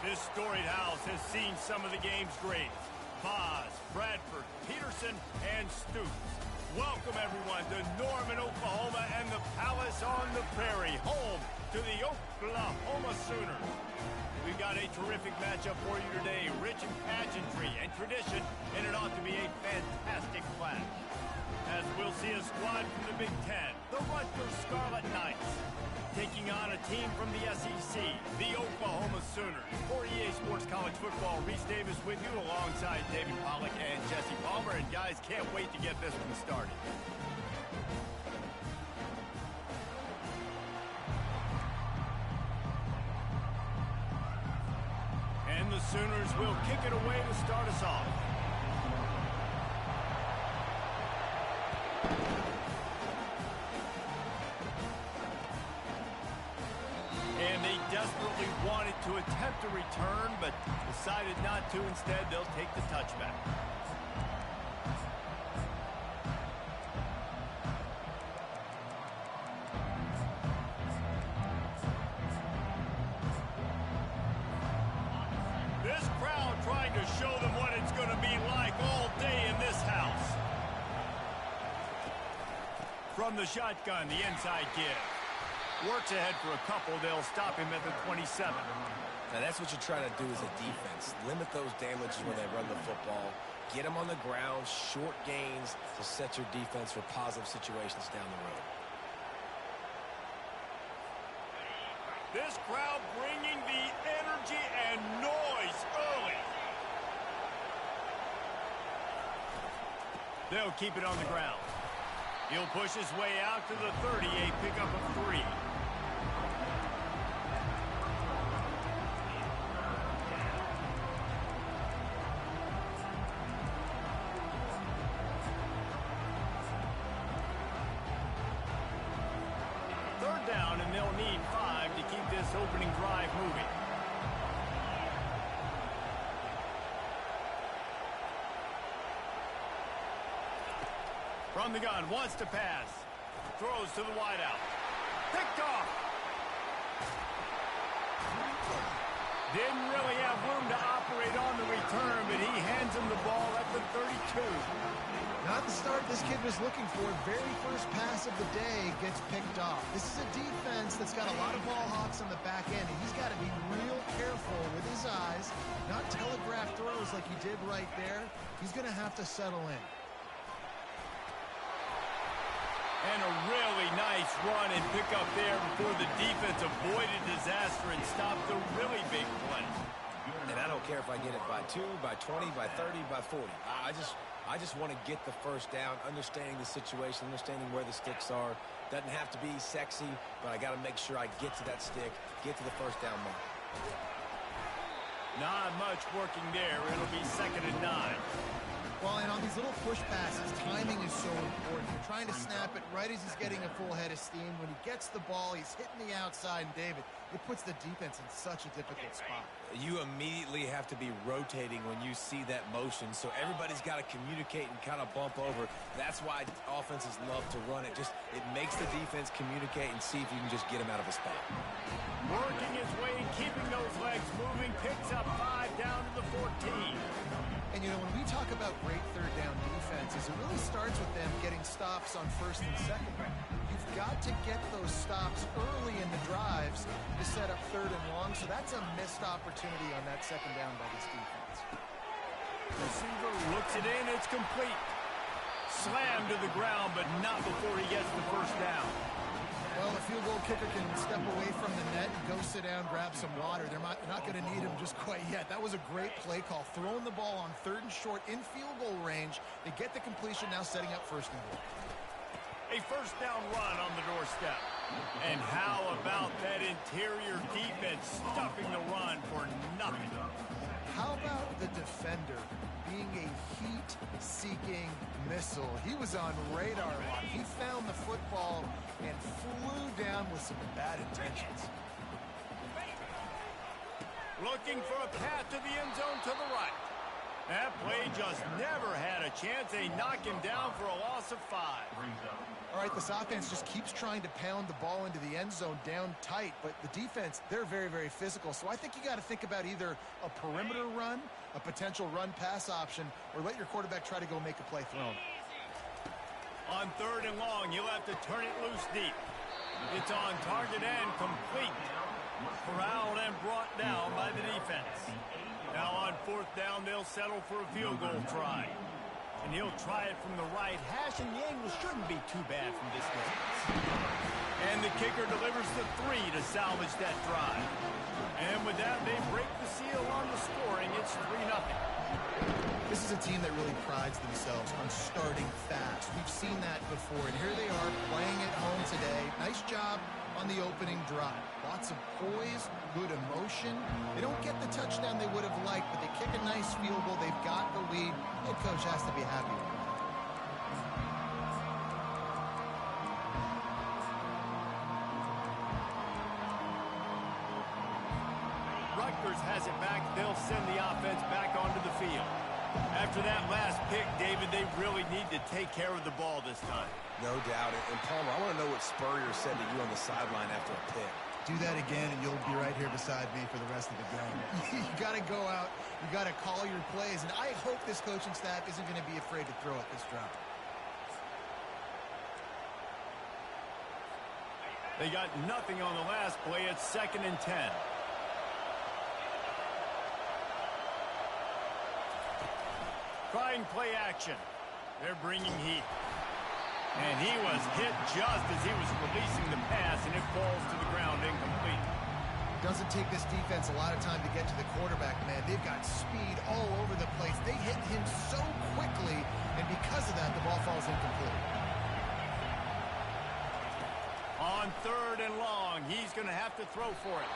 This storied house has seen some of the game's greats. Boz, Bradford, Peterson, and Stoops. Welcome, everyone, to Norman, Oklahoma, and the Palace on the Prairie, home to the Oklahoma Sooners. We've got a terrific matchup for you today, rich in pageantry and tradition, and it ought to be a fantastic clash. As we'll see a squad from the Big Ten, the Rutgers Scarlet Knights, taking on a team from the SEC, the Oklahoma Sooners. For EA Sports College Football, Reese Davis with you alongside David Pollack and Jesse Palmer. And guys, can't wait to get this one started. And the Sooners will kick it away to start us off. And they desperately wanted to attempt a return, but decided not to. Instead, they'll take the touchback. This crowd trying to show them what it's going to be like all day in this house. From the shotgun, the inside give. Works ahead for a couple. They'll stop him at the 27. Now, that's what you try to do as a defense. Limit those damages when they run the football. Get them on the ground, short gains to set your defense for positive situations down the road. This crowd bringing the energy and noise early. They'll keep it on the ground. He'll push his way out to the 30, a pickup of 3. Third down, and they'll need 5 to keep this opening drive moving. From the gun, wants to pass. Throws to the wideout. Picked off. Didn't really have room to operate on the return, but he hands him the ball at the 32. Not the start this kid was looking for. Very first pass of the day gets picked off. This is a defense that's got a lot of ball hawks on the back end, and he's got to be real careful with his eyes, not telegraph throws like he did right there. He's going to have to settle in. And a really nice run and pick up there before the defense avoided disaster and stopped a really big play. And I don't care if I get it by 2, by 20, by 30, by 40. I just want to get the first down, understanding the situation, understanding where the sticks are. Doesn't have to be sexy, but I got to make sure I get to that stick, get to the first down mark. Not much working there. It'll be 2nd and 9. Well, and on these little push passes, timing is so important. You're trying to snap it right as he's getting a full head of steam. When he gets the ball, he's hitting the outside, and David, it puts the defense in such a difficult spot. You immediately have to be rotating when you see that motion, so everybody's got to communicate and kind of bump over. That's why offenses love to run it. It makes the defense communicate and see if you can just get him out of a spot. Working his way and keeping those legs moving, picks up 5 down to the 14. And, you know, when we talk about great third down defenses, it really starts with them getting stops on 1st and 2nd. You've got to get those stops early in the drives to set up 3rd and long, so that's a missed opportunity on that 2nd down by this defense. Receiver looks it in, it's complete. Slammed to the ground, but not before he gets the first down. Well, the field goal kicker can step away from the net and go sit down, grab some water. They're not going to need him just quite yet. That was a great play call. Throwing the ball on 3rd and short in field goal range. They get the completion, now setting up 1st and goal. A first down run on the doorstep. And how about that interior defense stuffing the run for nothing? How about the defender being a heat-seeking missile? He was on radar lock. He found the football and flew down with some bad intentions. Looking for a path to the end zone to the right. That play just never had a chance. They knock him down for a loss of 5. All right, this offense just keeps trying to pound the ball into the end zone down tight, but the defense, they're very, very physical. So I think you got to think about either a perimeter run, a potential run-pass option, or let your quarterback try to go make a play thrown. On 3rd and long, you'll have to turn it loose deep. It's on target and complete. Corralled and brought down by the defense. Now on 4th down, they'll settle for a field goal try. And he'll try it from the right hash, and the angle shouldn't be too bad from this distance. And the kicker delivers the 3 to salvage that drive. And with that, they break the seal on the scoring. It's 3-0. This is a team that really prides themselves on starting fast. We've seen that before, and here they are playing at home today. Nice job on the opening drive. Lots of poise, good emotion. They don't get the touchdown they would have liked, but they kick a nice field goal. They've got the lead. Head coach has to be happy with it. Rutgers has it back. They'll send the offense back onto the field. After that last pick, David, they really need to take care of the ball this time. No doubt. And Palmer, I want to know what Spurrier said to you on the sideline after a pick. Do that again, and you'll be right here beside me for the rest of the game. You got to go out. You got to call your plays, and I hope this coaching staff isn't going to be afraid to throw at this drive. They got nothing on the last play. It's 2nd and 10. Trying play action. They're bringing heat. And he was hit just as he was releasing the pass, and it falls to the ground incomplete. Doesn't take this defense a lot of time to get to the quarterback, man. They've got speed all over the place. They hit him so quickly, and because of that, the ball falls incomplete. On 3rd and long, he's going to have to throw for it.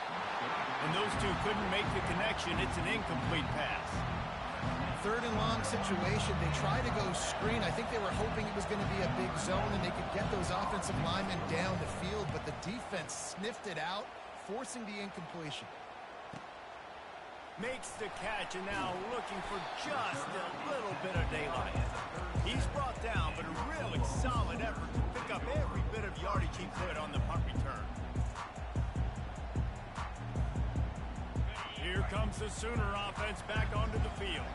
And those two couldn't make the connection. It's an incomplete pass. 3rd and long situation. They tried to go screen. I think they were hoping it was going to be a big zone and they could get those offensive linemen down the field, but the defense sniffed it out, forcing the incompletion. Makes the catch, and now looking for just a little bit of daylight. He's brought down, but a really solid effort to pick up every bit of yardage he could on the punt return. Here comes the Sooner offense back onto the field.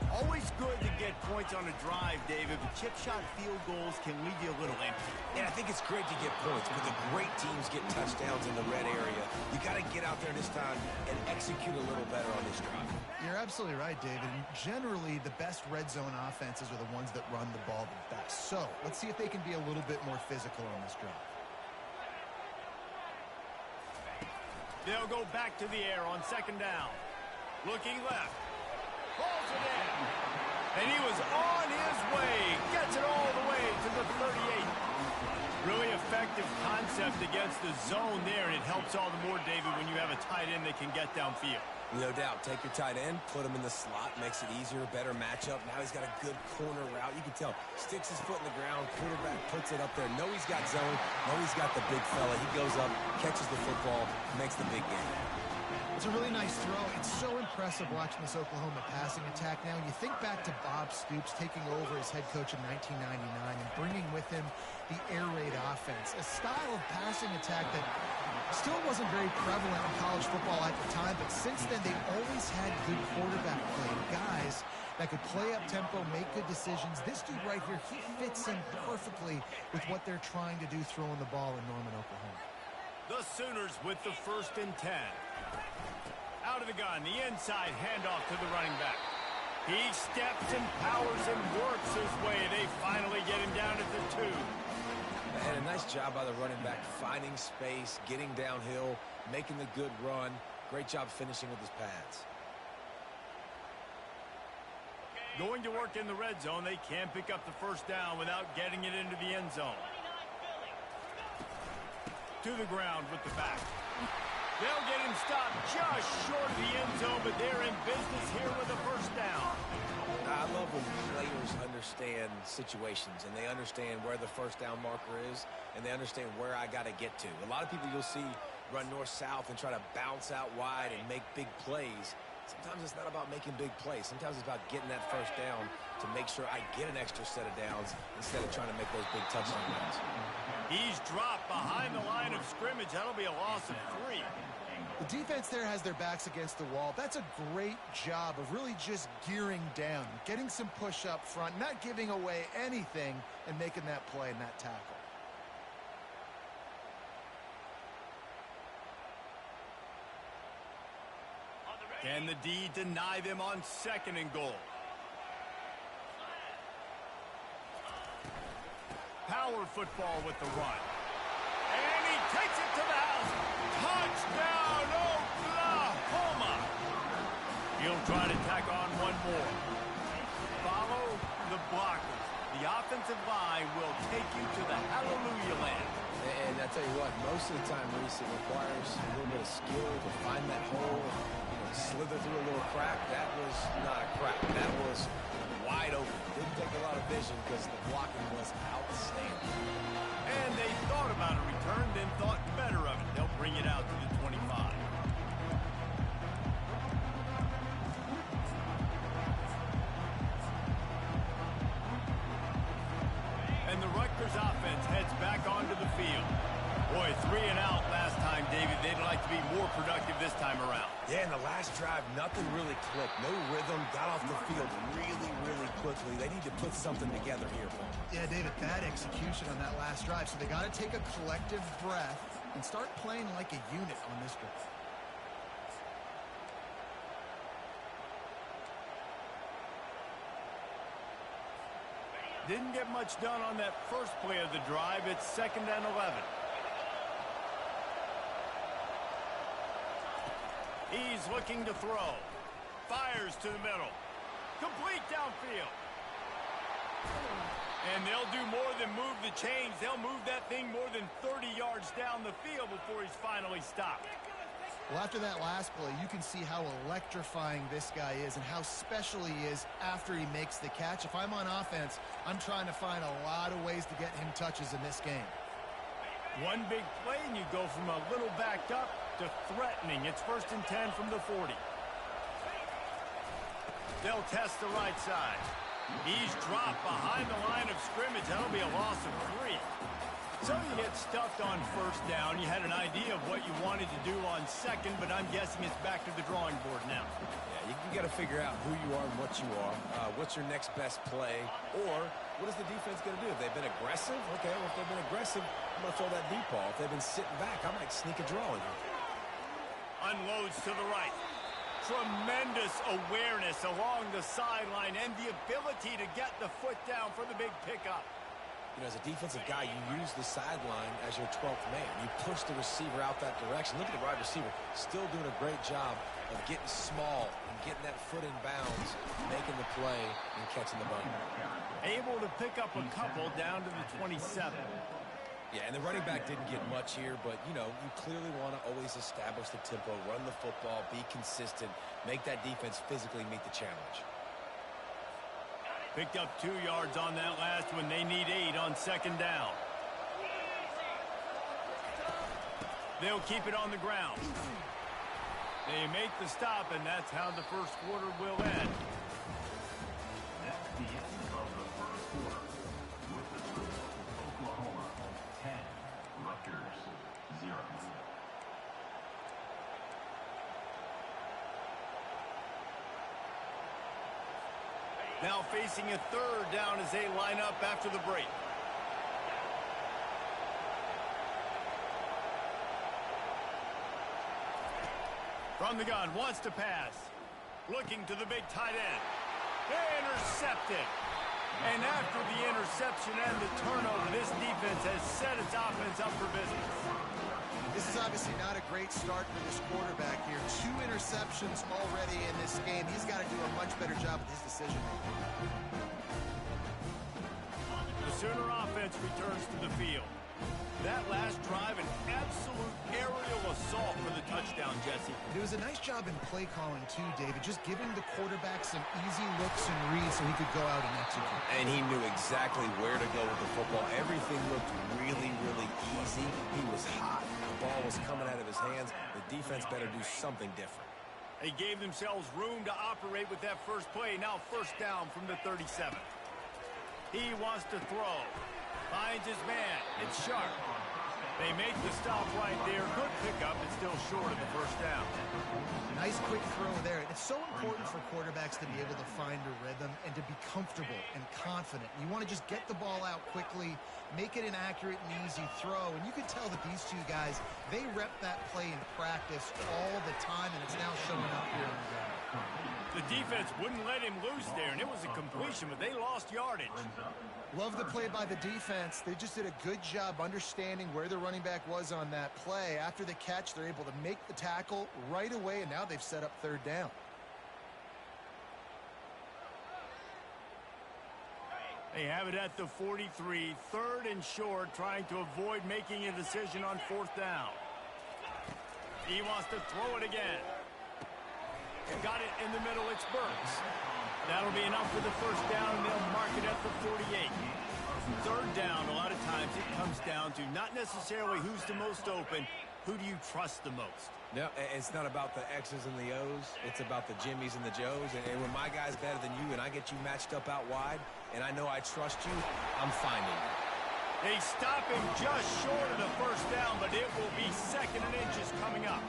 Always good to get points on a drive, David, but chip shot field goals can leave you a little empty. And I think it's great to get points, but the great teams get touchdowns in the red area. You got to get out there this time and execute a little better on this drive. You're absolutely right, David. And generally, the best red zone offenses are the ones that run the ball the best. So let's see if they can be a little bit more physical on this drive. They'll go back to the air on 2nd down. Looking left. Pulls it in. And he was on his way. Gets it all the way to the 38. Really effective concept against the zone there, and it helps all the more, David, when you have a tight end that can get downfield. No doubt. Take your tight end, put him in the slot, makes it easier, better matchup. Now he's got a good corner route. You can tell. Sticks his foot in the ground, quarterback puts it up there. Know he's got zone. Know he's got the big fella. He goes up, catches the football, makes the big game. It's a really nice throw. It's so impressive watching this Oklahoma passing attack now. You think back to Bob Stoops taking over as head coach in 1999 and bringing with him the air raid offense, a style of passing attack that still wasn't very prevalent in college football at the time, but since then they've always had good quarterback play, guys that could play up tempo, make good decisions. This dude right here, he fits in perfectly with what they're trying to do throwing the ball in Norman, Oklahoma. The Sooners with the 1st and 10. Out of the gun, the inside handoff to the running back. He steps and powers and works his way. They finally get him down at the 2. And a nice job by the running back, finding space, getting downhill, making the good run. Great job finishing with his pads. Going to work in the red zone. They can't pick up the 1st down without getting it into the end zone. To the ground with the back. They'll get him stopped just short of the end zone, but they're in business here with a 1st down. I love when players understand situations and they understand where the 1st down marker is and they understand where I got to get to. A lot of people you'll see run north-south and try to bounce out wide and make big plays. sometimes it's not about making big plays. Sometimes it's about getting that first down to make sure I get an extra set of downs instead of trying to make those big touchdown runs. He's dropped behind the line of scrimmage. That'll be a loss of 3. The defense there has their backs against the wall. That's a great job of really just gearing down, getting some push up front, not giving away anything, and making that play and that tackle. Can the D deny them on 2nd and goal? Power football with the run. And he takes it to the house. Touchdown, Oklahoma! He'll try to tack on one more. Follow the blockers. The offensive line will take you to the hallelujah land. And I tell you what, most of the time, Reese, it requires a little bit of skill to find that hole, slither through a little crack. That was not a crack. That was wide open. Didn't take a lot of vision because the blocking was outstanding. And they thought about a return, then thought better of it. They'll bring it out to the 25. And the Rutgers offense heads back onto the field. Boy, 3 and out last time, David. They'd like to be more productive this time around. Yeah, in the last drive, nothing really clicked. No rhythm. Got off the field really, really quickly. They need to put something together here, Paul. Yeah, David, bad execution on that last drive. So they got to take a collective breath and start playing like a unit on this drive. Didn't get much done on that first play of the drive. It's 2nd and 11. He's looking to throw. Fires to the middle. Complete downfield. And they'll do more than move the chains. They'll move that thing more than 30 yards down the field before he's finally stopped. Well, after that last play, you can see how electrifying this guy is and how special he is after he makes the catch. If I'm on offense, I'm trying to find a lot of ways to get him touches in this game. One big play, and you go from a little backed up to threatening. It's 1st and 10 from the 40. They'll test the right side. He's dropped behind the line of scrimmage. That'll be a loss of 3. So you get stuffed on 1st down. You had an idea of what you wanted to do on 2nd, but I'm guessing it's back to the drawing board now. Yeah, you got to figure out who you are and what you are. What's your next best play? Or what is the defense going to do? If they've been aggressive, okay, well, if they've been aggressive, I'm going to throw that deep ball. If they've been sitting back, I might sneak a draw in here. Unloads to the right. Tremendous awareness along the sideline and the ability to get the foot down for the big pickup. You know, as a defensive guy, you use the sideline as your 12th man. You push the receiver out that direction. Look at the wide receiver, still doing a great job of getting small and getting that foot in bounds, making the play, and catching the ball. Able to pick up a couple down to the 27. Yeah, and the running back didn't get much here, but, you know, you clearly want to always establish the tempo, run the football, be consistent, make that defense physically meet the challenge. Picked up 2 yards on that last one. They need 8 on 2nd down. They'll keep it on the ground. They make the stop, and that's how the first quarter will end. That's the end of the first quarter. With the score, Oklahoma 10, Rutgers 0. Now facing a 3rd down as they line up after the break. From the gun, wants to pass. Looking to the big tight end. Intercepted. And after the interception and the turnover, this defense has set its offense up for business. This is obviously not a great start for this quarterback here. 2 interceptions already in this game. He's got to do a much better job with his decision-making. The Sooner offense returns to the field. That last drive, an absolute aerial assault for the touchdown, Jesse. It was a nice job in play calling, too, David. Just giving the quarterback some easy looks and reads so he could go out and execute. And he knew exactly where to go with the football. Everything looked really, really easy. He was hot. The ball was coming out of his hands. The defense better do something different. They gave themselves room to operate with that first play. Now first down from the 37. He wants to throw. Finds his man. It's Sharp. They make the stop right there. Good pickup. It's still short of the first down. Nice quick throw there. It's so important for quarterbacks to be able to find a rhythm and to be comfortable and confident. You want to just get the ball out quickly, make it an accurate and easy throw. And you can tell that these two guys, they rep that play in practice all the time, and it's now showing up here in the game. The defense wouldn't let him loose there, and it was a completion, but they lost yardage. Love the play by the defense. They just did a good job understanding where the running back was on that play. After the catch, they're able to make the tackle right away, and now they've set up third down. They have it at the 43, third and short, trying to avoid making a decision on fourth down. He wants to throw it again. Got it in the middle. It's Burks. That'll be enough for the first down. They'll mark it at the 48. Third down, a lot of times it comes down to not necessarily who's the most open, who do you trust the most? No, it's not about the X's and the O's. It's about the Jimmies and the Joes. And when my guy's better than you and I get you matched up out wide and I know I trust you, I'm finding you. They stop him just short of the first down, but it will be second and inches coming up.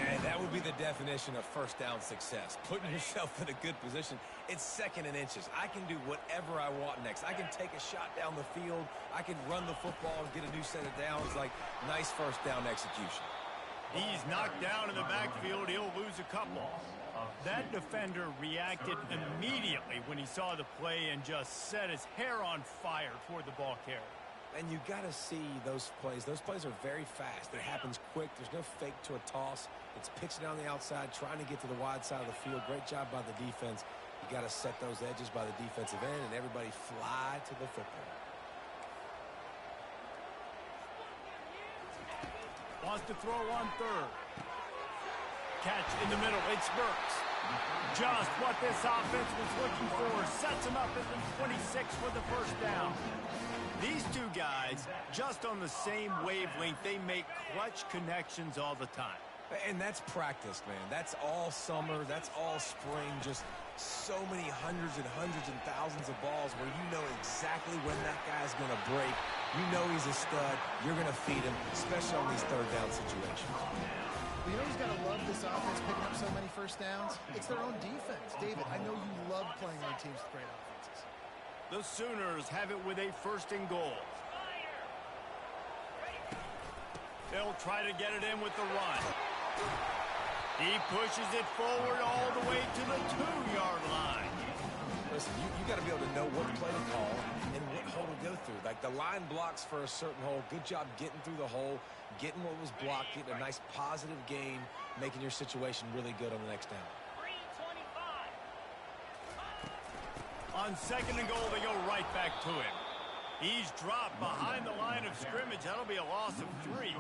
And that would be the definition of first down success. Putting yourself in a good position. It's second and inches. I can do whatever I want next. I can take a shot down the field. I can run the football and get a new set of downs. Like, nice first down execution. He's knocked down in the backfield. He'll lose a couple. That defender reacted immediately when he saw the play and just set his hair on fire toward the ball carrier. And you got to see those plays. Those plays are very fast. It happens quick. There's no fake to a toss. It's pitching down the outside, trying to get to the wide side of the field. Great job by the defense. You got to set those edges by the defensive end, and everybody fly to the football. Wants to throw on third. Catch in the middle. It's Burks. Just what this offense was looking for. Sets him up at the 26 for the first down. These two guys, just on the same wavelength, they make clutch connections all the time. And that's practice, man. That's all summer. That's all spring. Just so many hundreds and thousands of balls where you know exactly when that guy's going to break. You know he's a stud. You're going to feed him, especially on these third down situations. You know who's got to love this offense picking up so many first downs? It's their own defense. David, I know you love playing on teams with great offenses. The Sooners have it with a first and goal. They'll try to get it in with the run. He pushes it forward all the way to the 2-yard line. Listen, you got to be able to know what play to call and what hole to go through. Like, the line blocks for a certain hole. Good job getting through the hole, getting what was blocked, getting a nice positive gain, making your situation really good on the next down. On second and goal, they go right back to him. He's dropped behind the line of scrimmage. That'll be a loss of 3.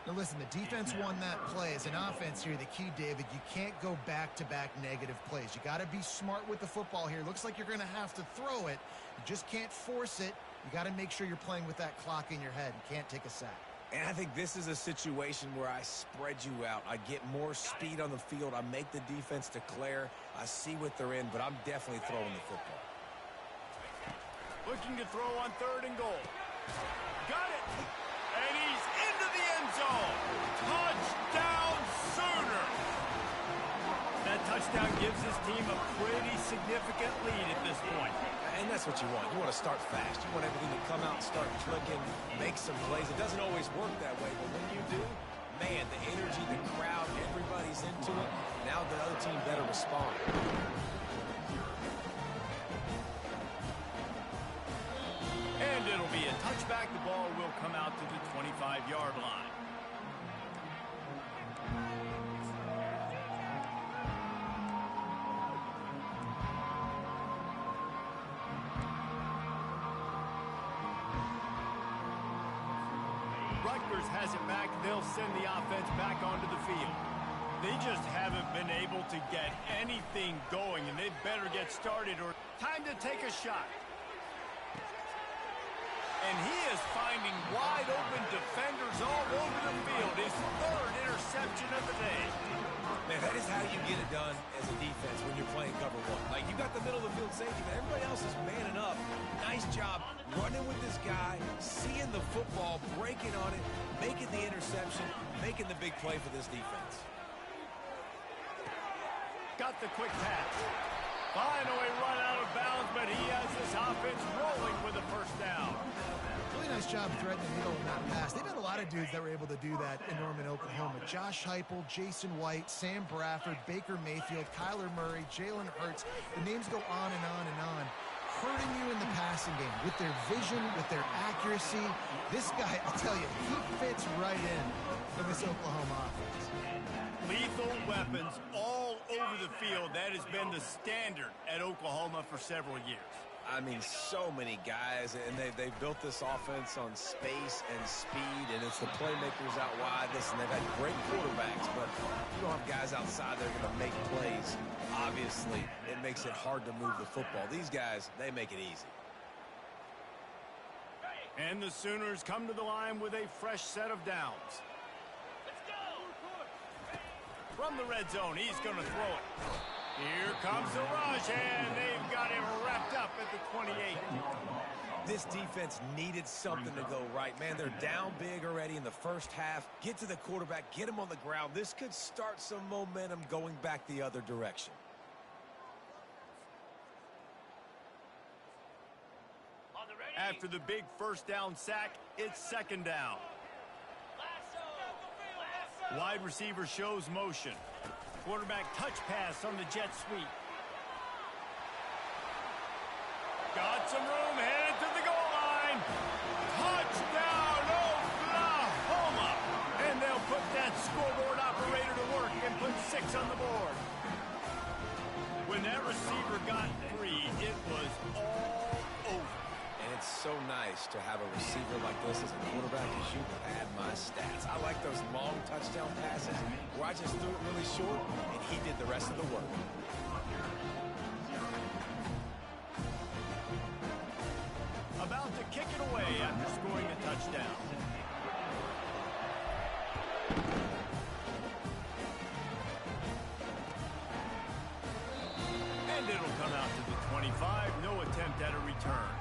Now listen, the defense won that play. As an offense here, the key, David, you can't go back-to-back negative plays. You got to be smart with the football here. Looks like you're going to have to throw it. You just can't force it. You got to make sure you're playing with that clock in your head. You can't take a sack. And I think this is a situation where I spread you out. I get more speed on the field. I make the defense declare. I see what they're in, but I'm definitely throwing the football. Looking to throw on third and goal. Got it. And he's into the end zone. Touchdown, Sooner. That touchdown gives his team a pretty significant lead at this point. And that's what you want. You want to start fast. You want everything to come out and start clicking, make some plays. It doesn't always work that way, but when you do, man, the energy, the crowd, everybody's into it. Now the other team better respond. And it'll be a touchback. The ball will come out to the 25-yard line. Rutgers has it back. They'll send the offense back onto the field. They just haven't been able to get anything going, and they better get started or time to take a shot. And he is finding wide open defenders all over the field. His third interception of the day. Man, that is how you get it done as a defense when you're playing cover one. Like, you got the middle of the field safety, but everybody else is manning up. Nice job running with this guy, seeing the football, breaking on it, making the interception, making the big play for this defense. Got the quick pass. Finally run out of bounds, but he has this offense rolling with a first down. Really nice job threading the needle in that pass. They've had a lot of dudes that were able to do that in Norman, Oklahoma. Josh Heupel, Jason White, Sam Bradford, Baker Mayfield, Kyler Murray, Jalen Hurts. The names go on and on and on. Hurting you in the passing game with their vision, with their accuracy. This guy, I'll tell you, he fits right in this Oklahoma offense. Lethal weapons all over the field. That has been the standard at Oklahoma for several years. I mean, so many guys, and they've built this offense on space and speed, and it's the playmakers out wide. Listen, they've had great quarterbacks, but you don't have guys outside that are going to make plays. Obviously, it makes it hard to move the football. These guys, they make it easy. And the Sooners come to the line with a fresh set of downs. From the red zone, he's going to throw it. Here comes the rush, and they've got him wrapped up at the 28. This defense needed something to go right. Man, they're down big already in the first half. Get to the quarterback, get him on the ground. This could start some momentum going back the other direction. After the big first down sack, it's second down. Wide receiver shows motion. Quarterback touch pass on the jet sweep. Got some room, headed to the goal line. Touchdown, Oklahoma! And they'll put that scoreboard operator to work and put 6 on the board. When that receiver got free, it was all over. And it's so nice to have a receiver like this as a quarterback, as you pad my stats. I like those long touchdown passes where I just threw it really short, and he did the rest of the work. About to kick it away after scoring a touchdown. And it'll come out to the 25. No attempt at a return.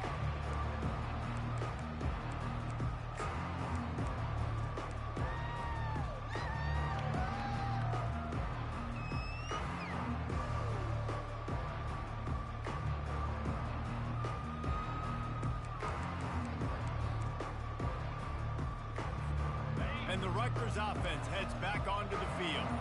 And the Rutgers offense heads back onto the field.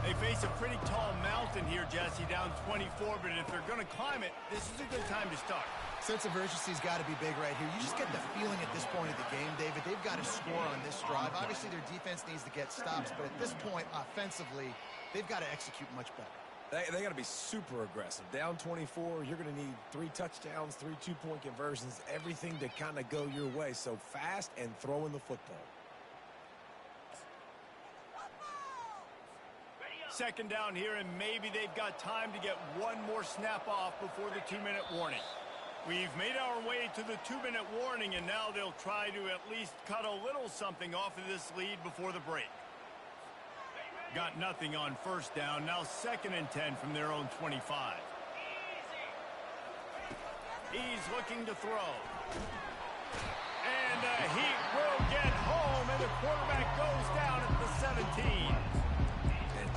They face a pretty tall mountain here, Jesse, down 24, but if they're going to climb it, this is a good time to start. Sense of urgency's got to be big right here. You just get the feeling at this point of the game, David, they've got to score on this drive. Obviously, their defense needs to get stops, but at this point, offensively, they've got to execute much better. They got to be super aggressive. Down 24, you're going to need 3 touchdowns, 3 two-point conversions, everything to kind of go your way. So fast and throwing the football. Second down here, and maybe they've got time to get one more snap off before the 2-minute warning. We've made our way to the 2-minute warning, and now they'll try to at least cut a little something off of this lead before the break. Got nothing on first down. Now 2nd and 10 from their own 25. He's looking to throw. And he will get home, and the quarterback goes down at the 17.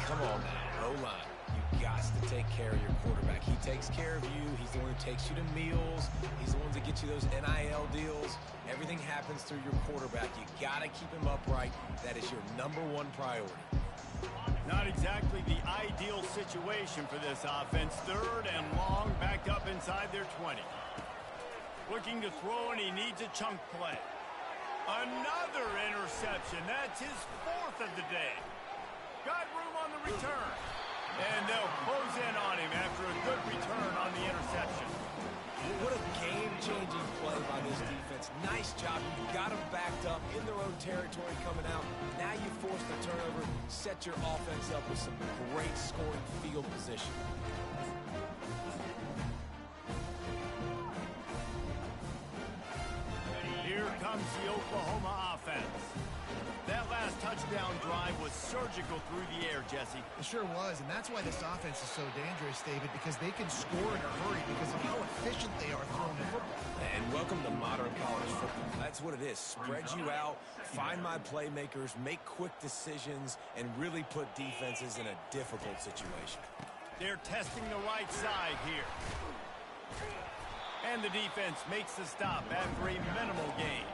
Come on now, O-line. You got to take care of your quarterback. He takes care of you. He's the one who takes you to meals. He's the one that gets you those NIL deals. Everything happens through your quarterback. You got to keep him upright. That is your #1 priority. Not exactly the ideal situation for this offense. 3rd and long, backed up inside their 20. Looking to throw, and he needs a chunk play. Another interception. That's his 4th of the day. Got room on the return. And they'll close in on him after a good return on the interception. What a game-changing play by this defense. Nice job. You got them backed up in their own territory coming out. Now you force the turnover, set your offense up with some great scoring field position. Here comes the Oklahoma offense. That last touchdown drive was surgical through the air, Jesse. It sure was, and that's why this offense is so dangerous, David, because they can score in a hurry because of how efficient they are throwing the football. And welcome to modern college football. That's what it is. Spread you out, find my playmakers, make quick decisions, and really put defenses in a difficult situation. They're testing the right side here. And the defense makes the stop after a minimal gain.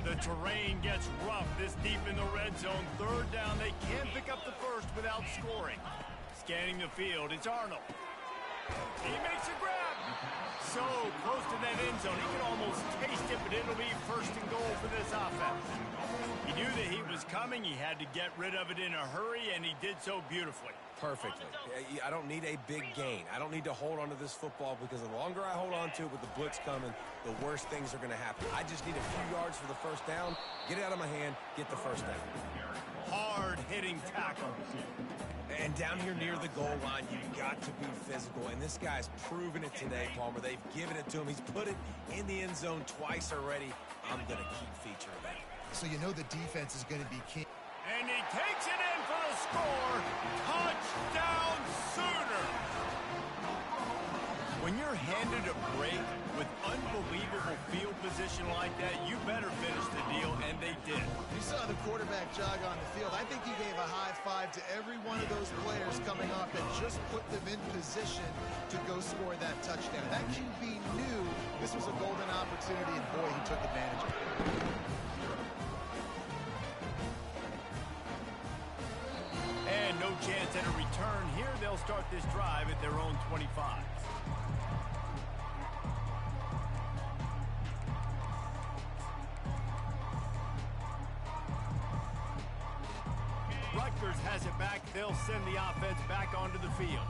The terrain gets rough this deep in the red zone. Third down, they can't pick up the first without scoring. Scanning the field, it's Arnold. He makes a grab. So close to that end zone, he can almost taste it, but it'll be first and goal for this offense. He knew that he was coming. He had to get rid of it in a hurry, and he did so beautifully. Perfectly. I don't need a big gain. I don't need to hold on to this football because the longer I hold on to it with the blitz coming, the worse things are going to happen. I just need a few yards for the first down, get it out of my hand, get the first down. Hard-hitting tackle. And down here near the goal line, you've got to be physical. And this guy's proven it today, Palmer. They've given it to him. He's put it in the end zone twice already. I'm going to keep featuring that. So you know the defense is going to be key. And he takes it in for the score. Touchdown Sooner. When you're handed a break with unbelievable field position like that, you better finish the deal, and they did. You saw the quarterback jog on the field. I think he gave a high five to every one of those players coming off and just put them in position to go score that touchdown. That QB knew this was a golden opportunity, and boy, he took advantage of it. And no chance at a return here. They'll start this drive at their own 25. Rutgers has it back. They'll send the offense back onto the field.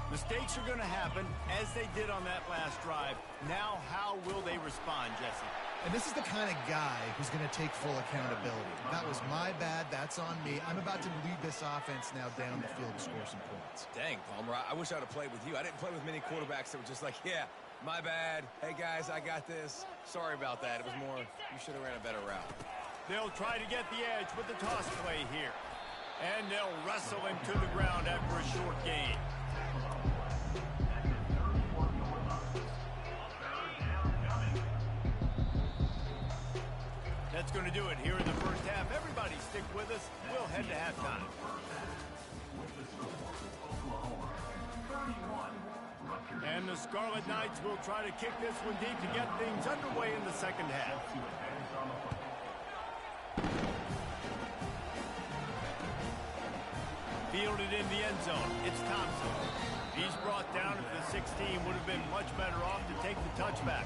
Mistakes are going to happen, as they did on that last drive. Now, how will they respond, Jesse? And this is the kind of guy who's going to take full accountability. That was my bad. That's on me. I'm about to lead this offense now down the field to score some points. Dang, Palmer, I wish I would have played with you. I didn't play with many quarterbacks that were just like, yeah, my bad. Hey, guys, I got this. Sorry about that. It was more, you should have ran a better route. They'll try to get the edge with the toss play here. And they'll wrestle him to the ground after a short gain. That's going to do it here in the first half. Everybody stick with us. We'll head to halftime. And the Scarlet Knights will try to kick this one deep to get things underway in the second half. Fielded in the end zone. It's Thompson. He's brought down at the 16. Would have been much better off to take the touchback.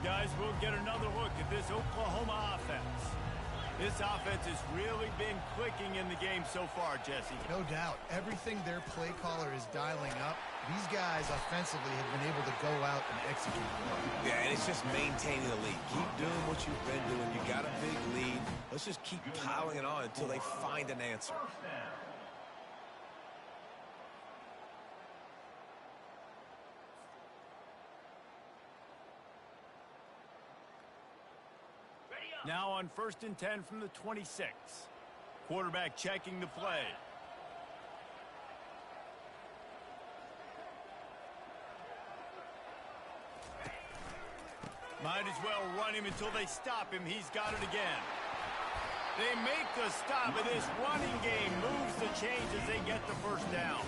Guys, we'll get another look at this Oklahoma offense. This offense has really been clicking in the game so far, Jesse. No doubt. Everything their play caller is dialing up, these guys offensively have been able to go out and execute. Yeah, and it's just maintaining the lead. Keep doing what you've been doing. You got a big lead. Let's just keep piling it on until they find an answer. Now on 1st and 10 from the 26. Quarterback checking the play. Might as well run him until they stop him. He's got it again. They make the stop, and this running game moves the chains as they get the first down.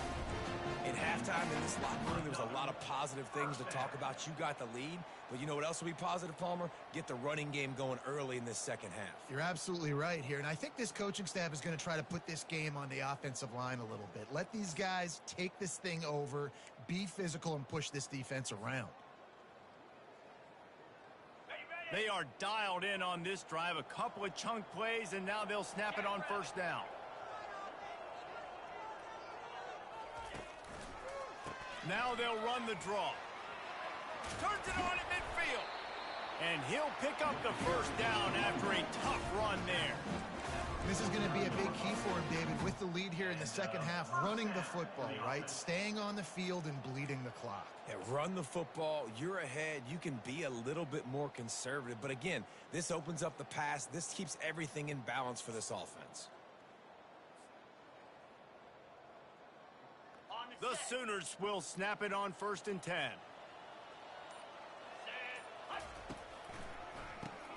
In halftime in this locker room, there was a lot of positive things to talk about. You got the lead, but you know what else will be positive, Palmer? Get the running game going early in this second half. You're absolutely right here, and I think this coaching staff is going to try to put this game on the offensive line a little bit. Let these guys take this thing over, be physical, and push this defense around. They are dialed in on this drive. A couple of chunk plays, and now they'll snap it on first down. Now they'll run the draw. Turns it on at midfield. And he'll pick up the first down after a tough run there. This is going to be a big key for him, David, with the lead here in the second half, running the football, right? Staying on the field and bleeding the clock. Yeah, run the football. You're ahead. You can be a little bit more conservative. But again, this opens up the pass. This keeps everything in balance for this offense. The Sooners will snap it on 1st and 10.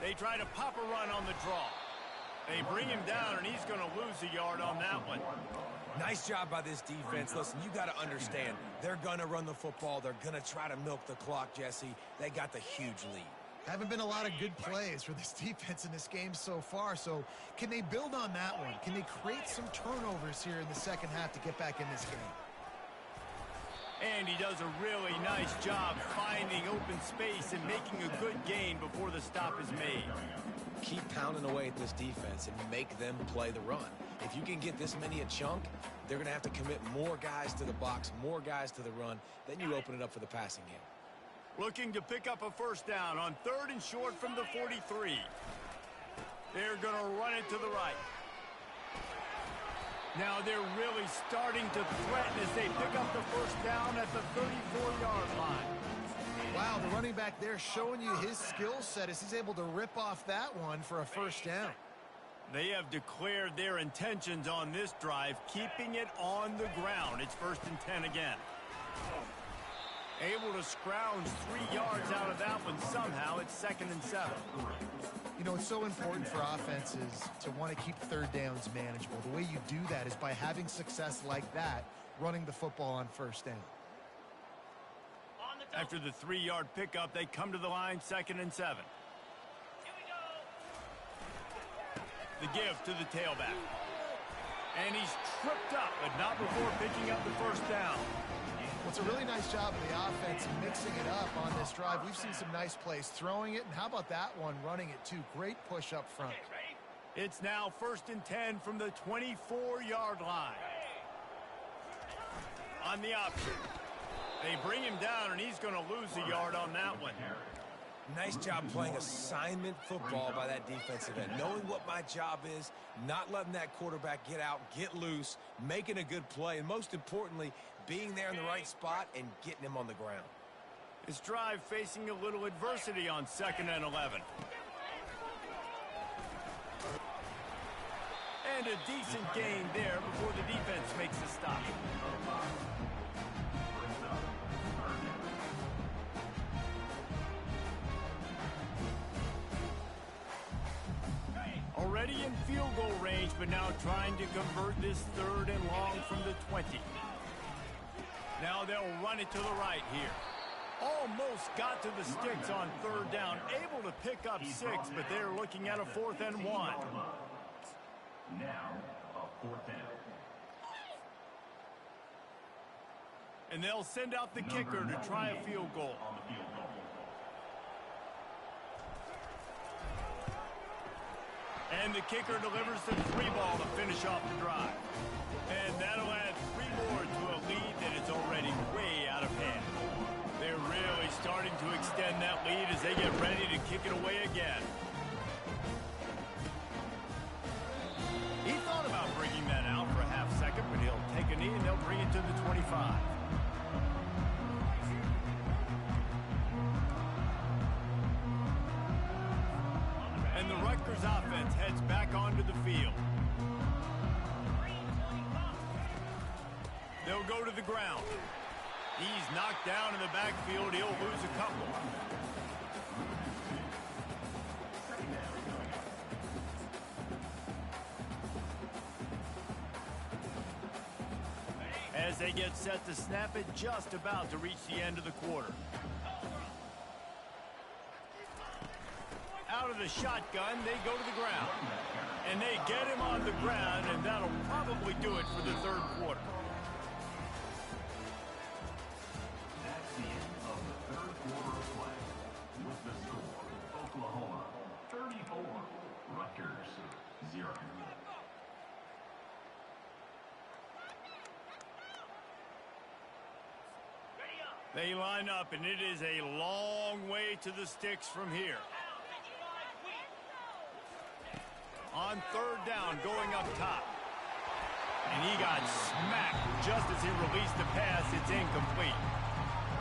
They try to pop a run on the draw. They bring him down, and he's going to lose a yard on that one. Nice job by this defense. Listen, you got to understand, they're going to run the football. They're going to try to milk the clock, Jesse. They got the huge lead. Haven't been a lot of good plays for this defense in this game so far, so can they build on that one? Can they create some turnovers here in the second half to get back in this game? And he does a really nice job finding open space and making a good gain before the stop is made. Keep pounding away at this defense and make them play the run. If you can get this many a chunk, they're going to have to commit more guys to the box, more guys to the run. Then you open it up for the passing game. Looking to pick up a first down on 3rd and short from the 43. They're going to run it to the right. Now they're really starting to threaten as they pick up the first down at the 34-yard line. Wow, the running back there showing you his skill set as he's able to rip off that one for a first down. They have declared their intentions on this drive, keeping it on the ground. It's 1st and 10 again. Able to scrounge 3 yards out of that one somehow. It's 2nd and 7. You know, it's so important for offenses to want to keep third downs manageable. The way you do that is by having success like that, running the football on first down. After the 3-yard pickup, they come to the line, 2nd and 7. The give to the tailback. And he's tripped up, but not before picking up the first down. Well, it's a really nice job of the offense mixing it up on this drive. We've seen some nice plays throwing it, and how about that one running it too? Great push up front. It's now 1st and 10 from the 24-yard line. On the option. They bring him down, and he's going to lose a yard on that one. Nice job playing assignment football by that defensive end. Knowing what my job is, not letting that quarterback get out, get loose, making a good play, and most importantly, being there in the right spot and getting him on the ground. His drive facing a little adversity on 2nd and 11. And a decent gain there before the defense makes a stop. Already in field goal range, but now trying to convert this 3rd and long from the 20. Now they'll run it to the right here. Almost got to the sticks on 3rd down. Able to pick up 6, but they're looking at a 4th and 1. Now, a 4th down. And they'll send out the kicker to try a field goal. On the field goal. And the kicker delivers the 3-ball to finish off the drive. And that'll add 3 more to a lead that is already way out of hand. They're really starting to extend that lead as they get ready to kick it away again. He thought about bringing that out for a half second, but he'll take a knee and they'll bring it to the 25. And the Rutgers offense heads back onto the field. They'll go to the ground. He's knocked down in the backfield. He'll lose a couple. As they get set to snap it, just about to reach the end of the quarter. Out of the shotgun, they go to the ground. And they get him on the ground, and that'll probably do it for the 3rd quarter. That's the end of the 3rd quarter of play. With the score, Oklahoma 34, Rutgers 0. They line up, and it is a long way to the sticks from here. On third down, going up top. And he got smacked just as he released the pass. It's incomplete.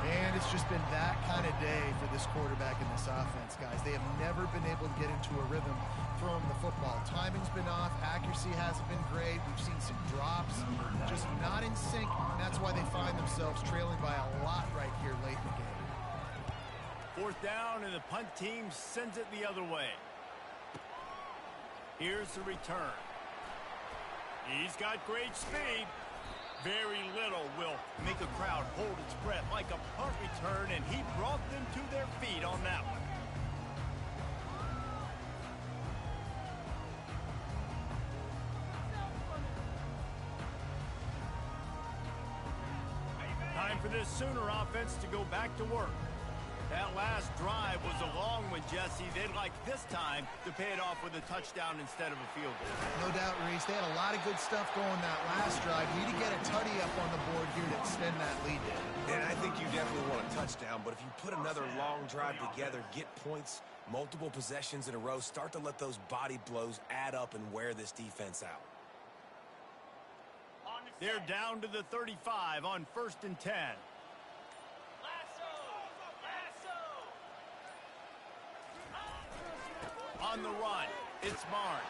And it's just been that kind of day for this quarterback in this offense, guys. They have never been able to get into a rhythm throwing the football. Timing's been off. Accuracy hasn't been great. We've seen some drops, just not in sync. And that's why they find themselves trailing by a lot right here late in the game. Fourth down, and the punt team sends it the other way. Here's the return. He's got great speed. Very little will make a crowd hold its breath like a punt return, and he brought them to their feet on that one. Time for this Sooner offense to go back to work. That last drive was a long one, Jesse. They'd like this time to pay it off with a touchdown instead of a field goal. No doubt, Reese. They had a lot of good stuff going that last drive. Need to get a tutty up on the board here to extend that lead. And I think you definitely want a touchdown, but if you put another long drive together, get points, multiple possessions in a row, start to let those body blows add up and wear this defense out. They're down to the 35 on 1st and 10. On the run, it's Barnes.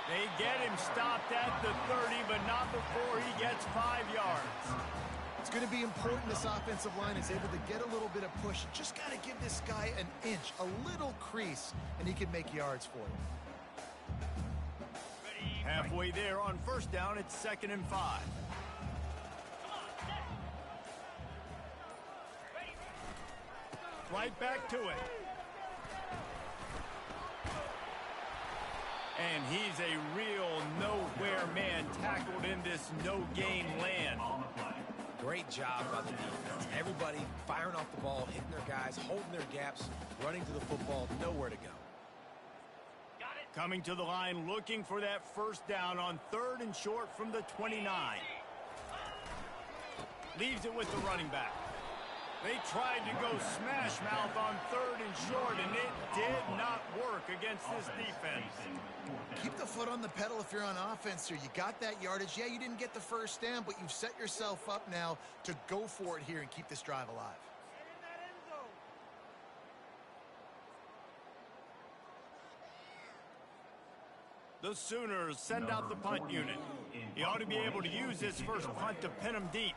They get him stopped at the 30, but not before he gets 5 yards. It's going to be important this offensive line is able to get a little bit of push. Just got to give this guy an inch, a little crease, and he can make yards for you. Halfway there on 1st down, it's 2nd and 5. Right back to it. And he's a real nowhere man tackled in this no-gain land. Great job by the defense. Everybody firing off the ball, hitting their guys, holding their gaps, running to the football, nowhere to go. Coming to the line, looking for that 1st down on 3rd and short from the 29. Leaves it with the running back. They tried to go smash mouth on 3rd and short, and it did not work against this defense. Keep the foot on the pedal if you're on offense here. You got that yardage. Yeah, you didn't get the 1st down, but you've set yourself up now to go for it here and keep this drive alive. The Sooners send out the punt unit. He ought to be able to use this first punt to pin him deep.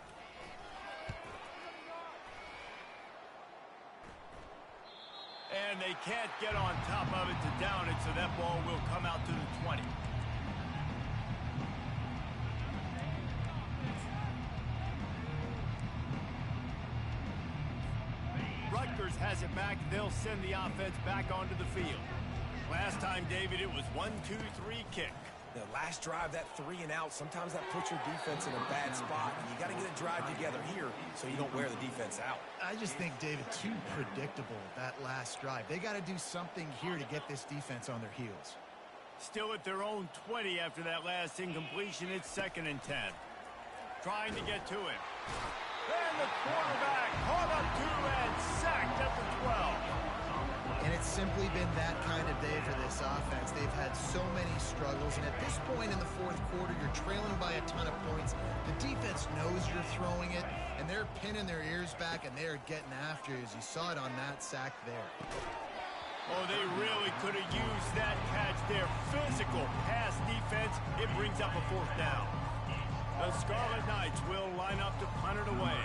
And they can't get on top of it to down it, so that ball will come out to the 20. Rutgers has it back. They'll send the offense back onto the field. Last time, David, it was 1-2-3 kick. The last drive, that 3 and out, sometimes that puts your defense in a bad spot. And you got to get a drive together here so you don't wear the defense out. I just think, David, too predictable, that last drive. They got to do something here to get this defense on their heels. Still at their own 20 after that last incompletion. It's 2nd and 10. Trying to get to it. And the quarterback caught up to and sacked at the 12. And it's simply been that kind of day for this offense. They've had so many struggles, and at this point in the 4th quarter, you're trailing by a ton of points. The defense knows you're throwing it, and they're pinning their ears back, and they're getting after you, as you saw it on that sack there. Oh, they really could have used that catch there. Physical pass defense. It brings up a 4th down. The Scarlet Knights will line up to punt it away.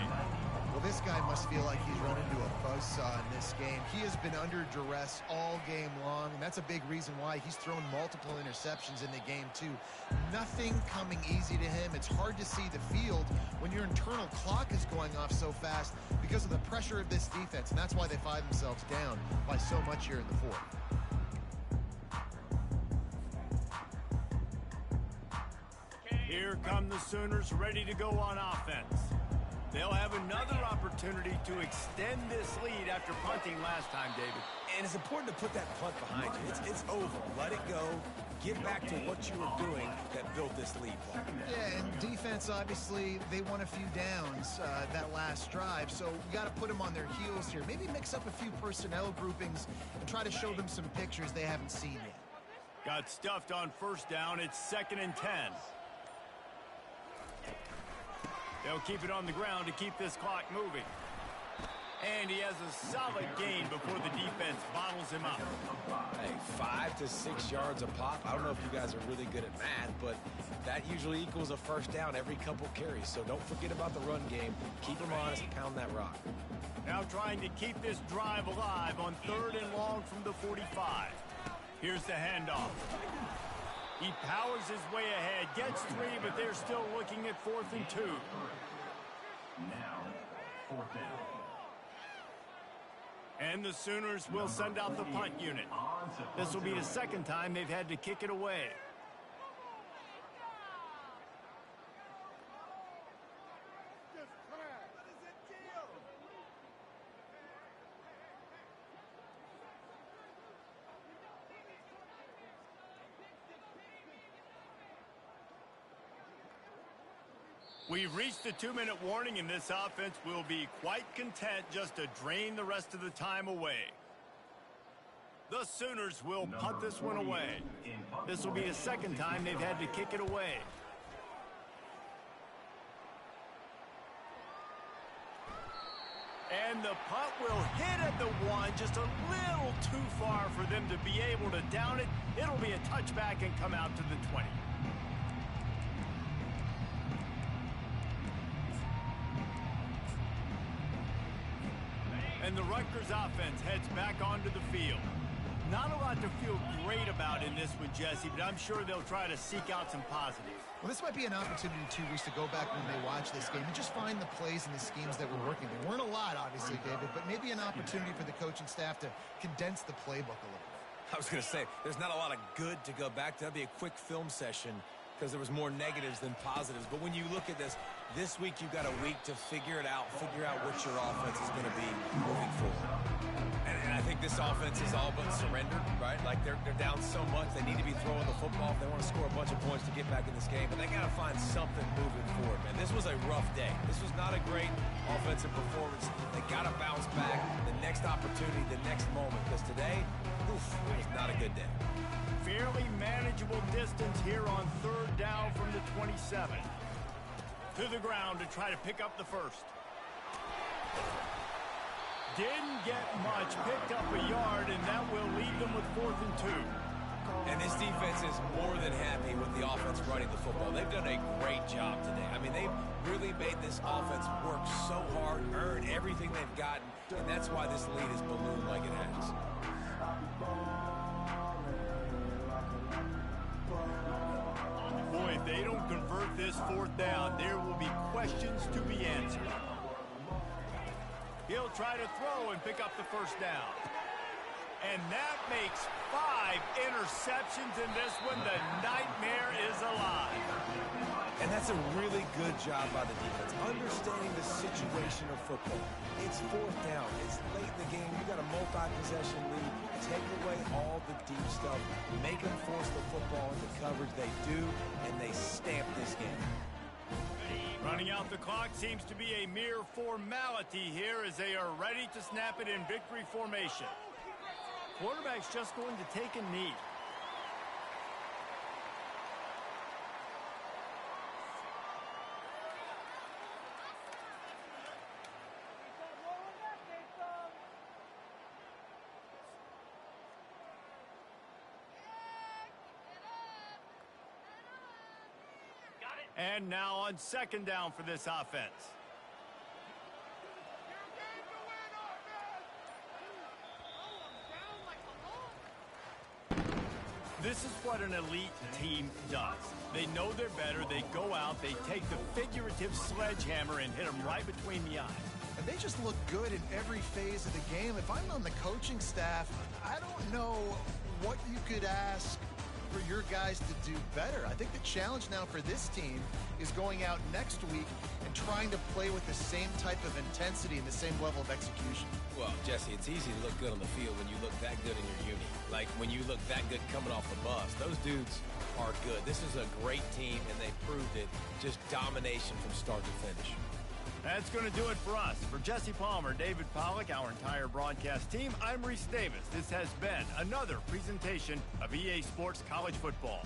Well, this guy must feel like he's run into a buzzsaw in this game. He has been under duress all game long, and that's a big reason why he's thrown multiple interceptions in the game, too. Nothing coming easy to him. It's hard to see the field when your internal clock is going off so fast because of the pressure of this defense, and that's why they find themselves down by so much here in the 4th. Here come the Sooners ready to go on offense. They'll have another opportunity to extend this lead after punting last time, David. And it's important to put that punt behind you. It's over. Let it go. Get back to what you were doing that built this lead. Yeah, and defense, obviously, they won a few downs that last drive, so you got to put them on their heels here. Maybe mix up a few personnel groupings and try to show them some pictures they haven't seen yet. Got stuffed on first down. It's 2nd and 10. They'll keep it on the ground to keep this clock moving. And he has a solid gain before the defense bottles him up. Hey, 5 to 6 yards a pop. I don't know if you guys are really good at math, but that usually equals a first down every couple carries. So don't forget about the run game. Keep them honest and pound that rock. Now trying to keep this drive alive on 3rd and long from the 45. Here's the handoff. He powers his way ahead, gets 3, but they're still looking at 4th and 2. Now, 4th down. And the Sooners will send out the punt unit. This will be the 2nd time they've had to kick it away. We've reached the 2-minute warning, and this offense will be quite content just to drain the rest of the time away. The Sooners will punt this one away. This will be the 2nd time they've had to kick it away. And the punt will hit at the 1, just a little too far for them to be able to down it. It'll be a touchback and come out to the 20. And the Rutgers offense heads back onto the field. Not a lot to feel great about in this one, Jesse, but I'm sure they'll try to seek out some positives. Well, this might be an opportunity, too, Reese, to go back when they watch this game and just find the plays and the schemes that were working. There weren't a lot, obviously, David, but maybe an opportunity for the coaching staff to condense the playbook a little bit. I was going to say, there's not a lot of good to go back to. That'd be a quick film session because there was more negatives than positives. But when you look at this week you've got a week to figure it out, figure out what your offense is going to be moving forward. And I think this offense is all but surrendered, right? Like they're down so much, they need to be throwing the football if they want to score a bunch of points to get back in this game. But they got to find something moving forward, man. This was a rough day. This was not a great offensive performance. They got to bounce back the next opportunity, the next moment. Because today, oof, it was not a good day. Fairly manageable distance here on 3rd down from the 27. To the ground to try to pick up the first. Didn't get much, picked up a yard, and that will leave them with 4th and 2. And this defense is more than happy with the offense running the football. They've done a great job today. I mean, they've really made this offense work so hard, earn everything they've gotten, and that's why this lead is ballooned like it has. Boy, if they don't convert this 4th down, there will be questions to be answered. He'll try to throw and pick up the first down. And that makes 5 interceptions in this one. The nightmare is alive. And that's a really good job by the defense, understanding the situation of football. It's 4th down. It's late in the game. You got a multi-possession lead. Take away all the deep stuff. Make them force the football into coverage. They do, and they stamp this game. Running out the clock seems to be a mere formality here as they are ready to snap it in victory formation. Quarterback's just going to take a knee. And now on 2nd down for this offense. This is what an elite team does. They know they're better. They go out. They take the figurative sledgehammer and hit them right between the eyes. And they just look good in every phase of the game. If I'm on the coaching staff, I don't know what you could ask for your guys to do better. I think the challenge now for this team is going out next week and trying to play with the same type of intensity and the same level of execution. Well, Jesse, it's easy to look good on the field when you look that good in your uni. Like when you look that good coming off the bus. Those dudes are good. This is a great team, and they proved it. Just domination from start to finish. That's going to do it for us. For Jesse Palmer, David Pollack, our entire broadcast team, I'm Reese Davis. This has been another presentation of EA Sports College Football.